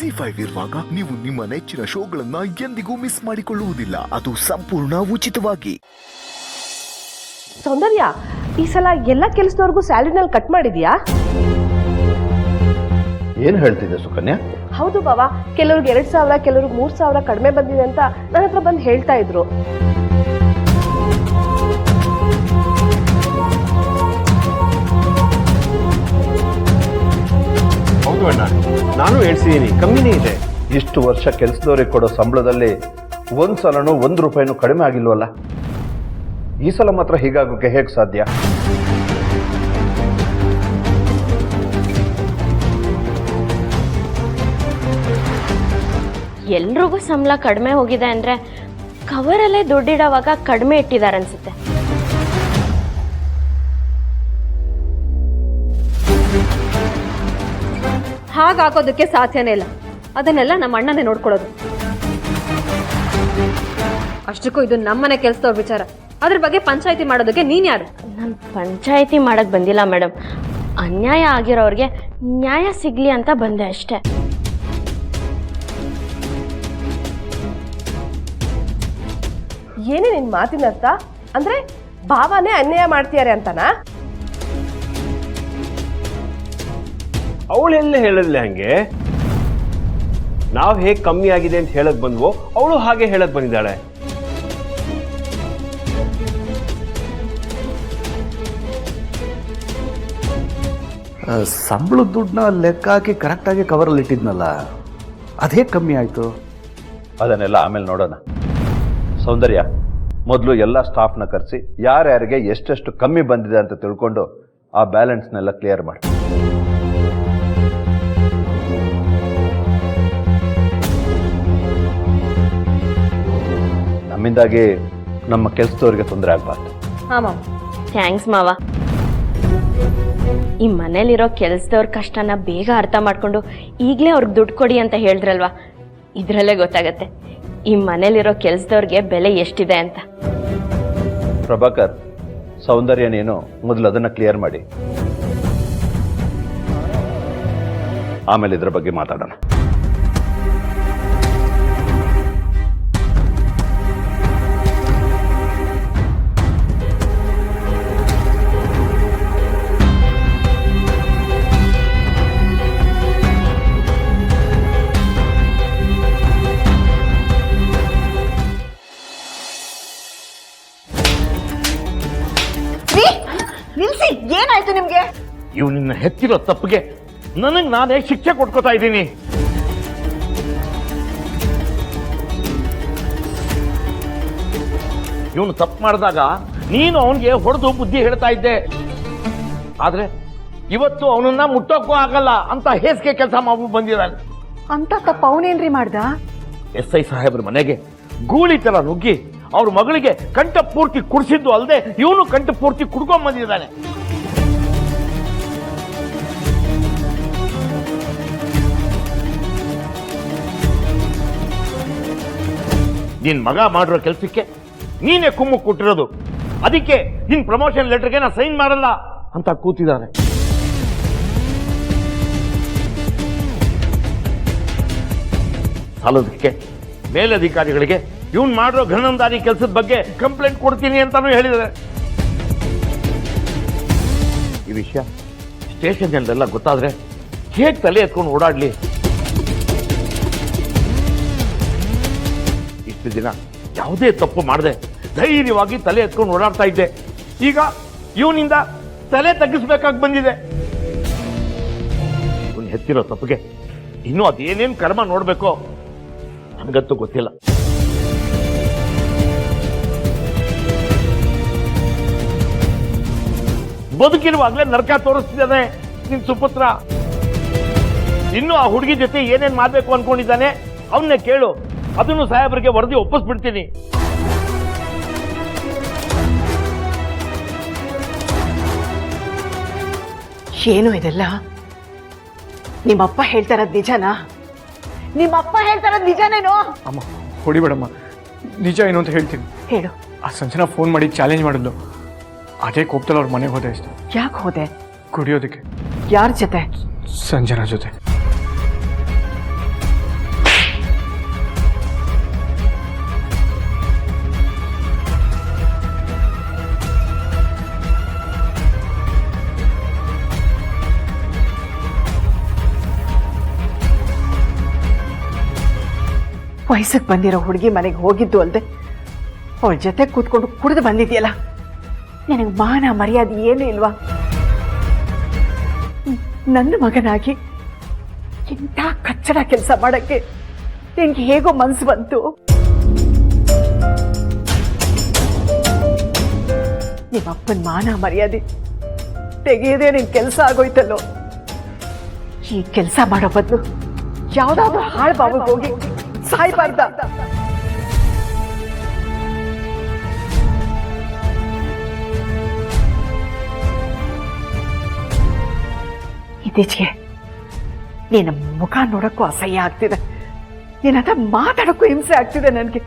ZEE5 ಇರುವಾಗ ನೀವು ನಿಮ್ಮ ನೆಚ್ಚಿನ ಶೋಗಳನ್ನ ಎಂದಿಗೂ ಮಿಸ್ ಮಾಡಿಕೊಳ್ಳುವುದಿಲ್ಲ. ಅದು ಸಂಪೂರ್ಣ ಉಚಿತವಾಗಿ. ಸೌಂದರ್ಯ, ಈ ಸಲ ಎಲ್ಲ ಕೆಲಸದವರೆಗೂ ಸ್ಯಾಲರಿನಲ್ಲಿ ಕಟ್ ಮಾಡಿದ್ಯಾ? ಏನು ಹೇಳ್ತಿದ್ದೆ ಸುಕನ್ಯಾ? ಹೌದು ಬಾವಾ, ಕೆಲವ್ರಿಗೆ 2,000 ಕೆಲವ್ರಿಗೆ 3,000 ಕಡಿಮೆ ಬಂದಿದೆ ಅಂತ ನನ್ನ ಹತ್ರ ಬಂದು ಹೇಳ್ತಾ ಇದ್ರು. ಹೌದು ಅಣ್ಣ, ನಾನು ಹೇಳ್ಸಿದ್ದೀನಿ, ಕಮ್ಮಿನೇ ಇದೆ. ಇಷ್ಟು ವರ್ಷ ಕೆಲಸದವ್ರಿಗೆ ಕೊಡೋ ಸಂಬಳದಲ್ಲಿ ಒಂದ್ಸಲನೂ ₹1 ಕಡಿಮೆ ಆಗಿಲ್ವಲ್ಲ. ಈ ಸಲ ಮಾತ್ರ ಹೀಗಾಗೋಕೆ ಹೇಗೆ ಸಾಧ್ಯ? ಎಲ್ರಿಗೂ ಸಂಬಳ ಕಡಿಮೆ ಹೋಗಿದೆ ಅಂದ್ರೆ ಕವರಲ್ಲೇ ದುಡ್ಡಿಡೋವಾಗ ಕಡಿಮೆ ಇಟ್ಟಿದ್ದಾರೆ ಅನ್ಸುತ್ತೆ. ಹಾಗಾಗೋದಕ್ಕೆ ಸಾಧ್ಯನೇ ಇಲ್ಲ. ಅದನ್ನೆಲ್ಲ ನಮ್ಮ ಅಣ್ಣನೇ ನೋಡ್ಕೊಳ್ಳೋದು. ಅಷ್ಟಕ್ಕೂ ಇದು ನಮ್ಮನೆ ಕೆಲಸದವ್ರ ವಿಚಾರ. ಅದ್ರ ಬಗ್ಗೆ ಪಂಚಾಯಿತಿ ಮಾಡೋದಕ್ಕೆ ನೀನ್ ಯಾರು? ನಾನು ಪಂಚಾಯಿತಿ ಮಾಡಕ್ ಬಂದಿಲ್ಲ ಮೇಡಮ್. ಅನ್ಯಾಯ ಆಗಿರೋರಿಗೆ ನ್ಯಾಯ ಸಿಗ್ಲಿ ಅಂತ ಬಂದೆ ಅಷ್ಟೇ. ಏನೇ ನಿನ್ ಮಾತಿನ ಅರ್ಥ? ಅಂದ್ರೆ ಭಾವನೆ ಅನ್ಯಾಯ ಮಾಡ್ತಿದ್ದಾರೆ ಅಂತನಾ? ಅವಳೆಲ್ಲ ಹೇಳಲ್ಲ ಹಂಗೆ. ನಾವು ಹೇಗೆ ಕಮ್ಮಿ ಆಗಿದೆ ಅಂತ ಹೇಳಕ್ ಬಂದ್ವೋ ಅವಳು ಹಾಗೆ ಹೇಳಕ್ ಬಂದಿದ್ದಾಳೆ. ಸಂಬಳದ ದುಡ್ಡನ್ನ ಲೆಕ್ಕ ಹಾಕಿ ಕರೆಕ್ಟಾಗಿ ಕವರಲ್ಲಿ ಇಟ್ಟಿದ್ನಲ್ಲ, ಅದೇ ಕಮ್ಮಿ ಆಯಿತು. ಅದನ್ನೆಲ್ಲ ಆಮೇಲೆ ನೋಡೋಣ. ಸೌಂದರ್ಯ, ಮೊದಲು ಎಲ್ಲ ಸ್ಟಾಫ್ನ ಕರೆಸಿ ಯಾರ್ಯಾರಿಗೆ ಎಷ್ಟೆಷ್ಟು ಕಮ್ಮಿ ಬಂದಿದೆ ಅಂತ ತಿಳ್ಕೊಂಡು ಆ ಬ್ಯಾಲೆನ್ಸ್ನೆಲ್ಲ ಕ್ಲಿಯರ್ ಮಾಡಿ. ನಮ್ಮಿಂದಾಗಿ ನಮ್ಮ ಕೆಲಸದವ್ರಿಗೆ ತೊಂದರೆ ಆಗಬಾರ್ದು. ಥ್ಯಾಂಕ್ಸ್ ಮಾವ. ಈ ಮನೇಲಿರೋ ಕೆಲಸದವ್ರ ಕಷ್ಟನ ಬೇಗ ಅರ್ಥ ಮಾಡ್ಕೊಂಡು ಈಗಲೇ ಅವ್ರಿಗೆ ದುಡ್ಡು ಕೊಡಿ ಅಂತ ಹೇಳಿದ್ರಲ್ವಾ, ಇದರಲ್ಲೇ ಗೊತ್ತಾಗತ್ತೆ ಈ ಮನೇಲಿರೋ ಕೆಲಸದವ್ರಿಗೆ ಬೆಲೆ ಎಷ್ಟಿದೆ ಅಂತ. ಪ್ರಭಾಕರ್, ಸೌಂದರ್ಯ ನೀನು ಮೊದಲು ಅದನ್ನ ಕ್ಲಿಯರ್ ಮಾಡಿ, ಆಮೇಲೆ ಇದ್ರ ಬಗ್ಗೆ ಮಾತಾಡೋಣ. ನಿಲ್ಸಿ, ಏನಾಯ್ತು ನಿಮ್ಗೆ? ಇವ್ ನಿನ್ನ ಹೆತ್ತಿರೋ ತಪ್ಪಿಗೆ ನನಗ್ ನಾನೇ ಶಿಕ್ಷೆ ಕೊಟ್ಕೋತಾ ಇದ್ದೀನಿ. ಇವನು ತಪ್ಪು ಮಾಡಿದಾಗ ನೀನು ಅವನಿಗೆ ಹೊಡೆದು ಬುದ್ಧಿ ಹೇಳ್ತಾ ಇದ್ದೆ. ಆದ್ರೆ ಇವತ್ತು ಅವನನ್ನ ಮುಟ್ಟೋಕ್ಕೂ ಆಗಲ್ಲ ಅಂತ ಹೇಸಿಗೆ ಕೆಲಸ ಮಾಡ್ಬಿಟ್ಟು ಬಂದಿದ್ದಾನೆ. ಅಂತ ತಪ್ಪ ಅವನೇನ್ರಿ ಮಾಡ್ದ? SI ಸಾಹೇಬ್ರ ಮನೆಗೆ ಗೂಳಿ ತರ ನುಗ್ಗಿ ಅವ್ರ ಮಗಳಿಗೆ ಕಂಠ ಪೂರ್ತಿ ಕುಡಿಸಿದ್ದು ಅಲ್ಲದೆ ಇವನು ಕಂಠ ಪೂರ್ತಿ ಕುಡ್ಕೊಂಡ್ ಬಂದಿದ್ದಾನೆ. ನಿನ್ ಮಗ ಮಾಡಿರೋ ಕೆಲಸಕ್ಕೆ ನೀನೇ ಕುಮ್ಮು ಕೊಟ್ಟಿರೋದು. ಅದಕ್ಕೆ ನಿನ್ ಪ್ರಮೋಷನ್ ಲೆಟರ್ಗೆ ನಾ ಸೈನ್ ಮಾಡಲ್ಲ ಅಂತ ಕೂತಿದ್ದಾರೆ. ಸಾಲದಕ್ಕೆ ಮೇಲಧಿಕಾರಿಗಳಿಗೆ ಇವನ್ ಮಾಡಿರೋ ಘನಂದಾರಿ ಕೆಲಸದ ಬಗ್ಗೆ ಕಂಪ್ಲೇಂಟ್ ಕೊಡ್ತೀನಿ ಅಂತಾನು ಹೇಳಿದ್ದಾರೆ. ಈ ವಿಷಯ ಸ್ಟೇಷನ್ನಲ್ಲೆಲ್ಲ ಗೊತ್ತಾದ್ರೆ ಹೇಗೆ ತಲೆ ಎತ್ಕೊಂಡು ಓಡಾಡ್ಲಿ? ಇಷ್ಟು ದಿನ ಯಾವುದೇ ತಪ್ಪು ಮಾಡದೆ ಧೈರ್ಯವಾಗಿ ತಲೆ ಎತ್ಕೊಂಡು ಓಡಾಡ್ತಾ ಇದ್ದೆ. ಈಗ ಇವನಿಂದ ತಲೆ ತಗ್ಗಿಸ್ಬೇಕಾಗಿ ಬಂದಿದೆ. ಇವನು ಹೆತ್ತಿರೋ ತಪ್ಪಿಗೆ ಇನ್ನೂ ಅದೇನೇನು ಕರ್ಮ ನೋಡ್ಬೇಕೋ ನನಗಂತೂ ಗೊತ್ತಿಲ್ಲ. ಬದುಕಿರುವಾಗಲೇ ನರಕ ತೋರಿಸ್ತಿದ್ದಾನೆ ನಿನ್ ಸುಪುತ್ರ. ಇನ್ನು ಆ ಹುಡುಗಿ ಜೊತೆ ಏನೇನ್ ಮಾಡ್ಬೇಕು ಅನ್ಕೊಂಡಿದ್ದಾನೆ ಅವನ್ನೇ ಕೇಳು. ಅದನ್ನು ಸಾಹೇಬರಿಗೆ ವರದಿ ಒಪ್ಪಿಸ್ಬಿಡ್ತೀನಿ. ಏನು ಇದೆಲ್ಲ? ನಿಮ್ಮಪ್ಪ ಹೇಳ್ತಾರದ್ ನಿಜನಾ? ನಿಮ್ಮಪ್ಪ ಹೇಳ್ತಾರದ್ ನಿಜನೇನೋ? ಅಮ್ಮ ಹೊಡಿಬೇಡಮ್ಮ, ನಿಜ ಏನು ಅಂತ ಹೇಳ್ತೀನಿ. ಹೇಳು. ಆ ಸಂಜನಾ ಫೋನ್ ಮಾಡಿ ಚಾಲೆಂಜ್ ಮಾಡಿದ್ಲು. ಅದೇ ಕೋಪದಲ್ಲಿ ಅವ್ರ ಮನೆಗೆ ಹೋದೆ ಅಷ್ಟೇ. ಯಾಕೆ ಹೋದೆ? ಕುಡಿಯೋದಕ್ಕೆ. ಯಾರ ಜೊತೆ? ಸಂಜನಾ ಜೊತೆ. ವಯಸ್ಸಿಗೆ ಬಂದಿರೋ ಹುಡುಗಿ ಮನೆಗೆ ಹೋಗಿದ್ದು ಅಲ್ದೆ ಅವಳ ಜೊತೆ ಕೂತ್ಕೊಂಡು ಕುಡಿದು ಬಂದಿದ್ಯಲ್ಲ, ನಿನಗೆ ಮಾನ ಮರ್ಯಾದೆ ಏನೂ ಇಲ್ವಾ? ನನ್ನ ಮಗನಾಗಿ ಇಂಥ ಕಚ್ಚಡ ಕೆಲಸ ಮಾಡಕ್ಕೆ ನಿನ್ಗೆ ಹೇಗೋ ಮನ್ಸು ಬಂತು? ನಿಮ್ಮಪ್ಪನ ಮಾನ ಮರ್ಯಾದೆ ತೆಗೆಯದೆ ನಿನ್ ಕೆಲಸ ಆಗೋಯ್ತಲ್ಲೋ. ಈ ಕೆಲಸ ಮಾಡೋ ಬದಲು ಯಾವ್ದಾದ್ರು ಹಾಳು ಬಾವಿಗೆ ಹೋಗಿ ಸಾಯ್ಬಾರ್ದ? ಇತ್ತೀಚೆಗೆ ನಿನ್ನ ಮುಖ ನೋಡಕ್ಕೂ ಅಸಹ್ಯ ಆಗ್ತಿದೆ, ನಿನ್ನ ಹತ್ರ ಮಾತಾಡಕ್ಕೂ ಹಿಂಸೆ ಆಗ್ತಿದೆ ನನಗೆ.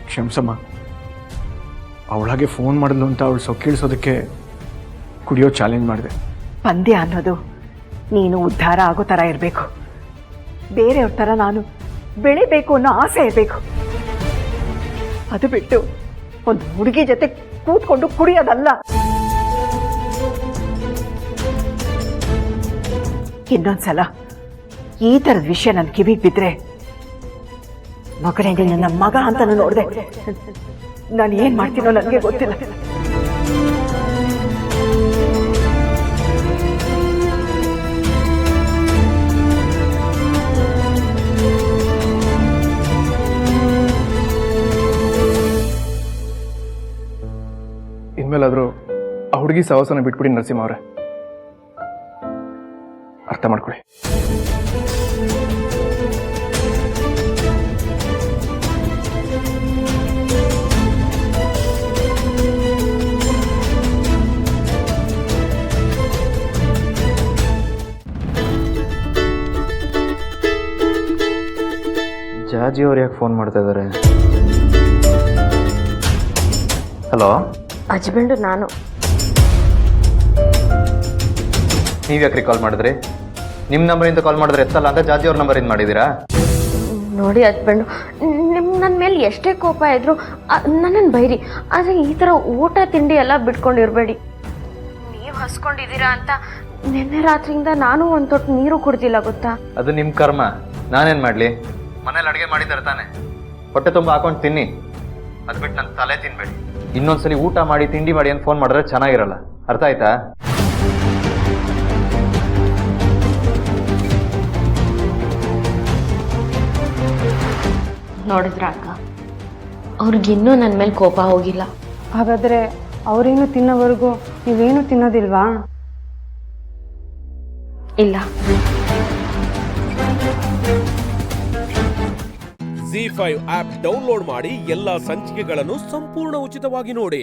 ಕ್ಷಮಿಸಮ್ಮ, ಅವಳಾಗೆ ಫೋನ್ ಮಾಡಿದ್ಲು ಅಂತ ಅವಳು ಸೊಕ್ಕಿಳಿಸೋದಕ್ಕೆ ಕುಡಿಯೋ ಚಾಲೆಂಜ್ ಮಾಡಿದೆ. ಪಂದ್ಯ ಅನ್ನೋದು ನೀನು ಉದ್ಧಾರ ಆಗೋ ಥರ ಇರಬೇಕು, ಬೇರೆಯವ್ರ ಥರ ನಾನು ಬೆಳಿಬೇಕು ಅನ್ನೋ ಆಸೆ ಇರಬೇಕು. ಅದು ಬಿಟ್ಟು ಒಂದು ಹುಡುಗಿ ಜೊತೆ ಕೂತ್ಕೊಂಡು ಕುಡಿಯೋದಲ್ಲ. ಇನ್ನೊಂದ್ಸಲ ಈ ಥರದ ವಿಷಯ ನನ್ನ ಕಿವಿಗೆ ಬಿದ್ದರೆ, ಮಗನೇ ನನ್ನ ಮಗ ಅಂತ ನೋಡಿದೆ, ನಾನು ಏನ್ ಮಾಡ್ತೀನೋ ನನಗೆ ಗೊತ್ತಿಲ್ಲ. ಇನ್ಮೇಲಾದರೂ ಆ ಹುಡುಗಿ ಸಹವಾಸನ ಬಿಟ್ಬಿಡಿ ನರಸಿಂಹ ಅವರೇ, ಅರ್ಥ ಮಾಡ್ಕೊಳ್ಳಿ. ಜಾಜಿ ಅವ್ರು ಯಾಕೆ ಫೋನ್ ಮಾಡ್ತಾ ಇದ್ದಾರೆ? ಹಲೋ, ಹಸ್ಬೆಂಡು ನಾನು. ನೀವು ಯಾಕ್ರಿ ಕಾಲ್ ಮಾಡಿದ್ರಿ? ನಿಮ್ಮ ನಂಬರಿಂದ ಕಾಲ್ ಮಾಡಿದ್ರೆ ಎತ್ತಲ್ಲ ಅಂತ ಜಾಜಿ ಅವ್ರ ನಂಬರಿಂದ ಮಾಡಿದ್ದೀರಾ? ನೋಡಿ ಹಸ್ಬೆಂಡು, ನನ್ನ ಮೇಲೆ ಎಷ್ಟೇ ಕೋಪ ಇದ್ರು ನನ್ನನ್ನು ಬೈರಿ, ಆದರೆ ಈ ಥರ ಊಟ ತಿಂಡಿ ಎಲ್ಲ ಬಿಟ್ಕೊಂಡಿರಬೇಡಿ. ನೀವು ಹಸ್ಕೊಂಡಿದ್ದೀರಾ ಅಂತ ನಿನ್ನೆ ರಾತ್ರಿಯಿಂದ ನಾನು ಒಂದು ತೊಟ್ಟು ನೀರು ಕುಡ್ದಿಲ್ಲ ಗೊತ್ತಾ? ಅದು ನಿಮ್ಮ ಕರ್ಮ, ನಾನೇನು ಮಾಡಲಿ? ಮನೇಲಿ ಅಡುಗೆ ಮಾಡಿದ್ದಾರೆ ತಾನೆ, ಹೊಟ್ಟೆ ತುಂಬ ಹಾಕೊಂಡು ತಿನ್ನಿ. ಅದು ಬಿಟ್ಟು ನನ್ನ ತಲೆ ತಿನ್ಬೇಡಿ. ಇನ್ನೊಂದ್ಸಲಿ ಊಟ ಮಾಡಿ ತಿಂಡಿ ಮಾಡಿ ಅಂತ ಫೋನ್ ಮಾಡಿದ್ರೆ ಚೆನ್ನಾಗಿರಲ್ಲ, ಅರ್ಥ ಆಯ್ತಾ? ನೋಡಿದ್ರ ಅಕ್ಕ, ಅವ್ರಿಗಿನ್ನೂ ನನ್ನ ಮೇಲೆ ಕೋಪ ಹೋಗಿಲ್ಲ. ಹಾಗಾದ್ರೆ ಅವರೇನು ತಿನ್ನೋವರೆಗೂ ನೀವೇನು ತಿನ್ನೋದಿಲ್ವಾ? ಇಲ್ಲ. ZEE5 ಆಪ್ ಡೌನ್ಲೋಡ್ ಮಾಡಿ ಎಲ್ಲಾ ಸಂಚಿಕೆಗಳನ್ನು ಸಂಪೂರ್ಣ ಉಚಿತವಾಗಿ ನೋಡಿ.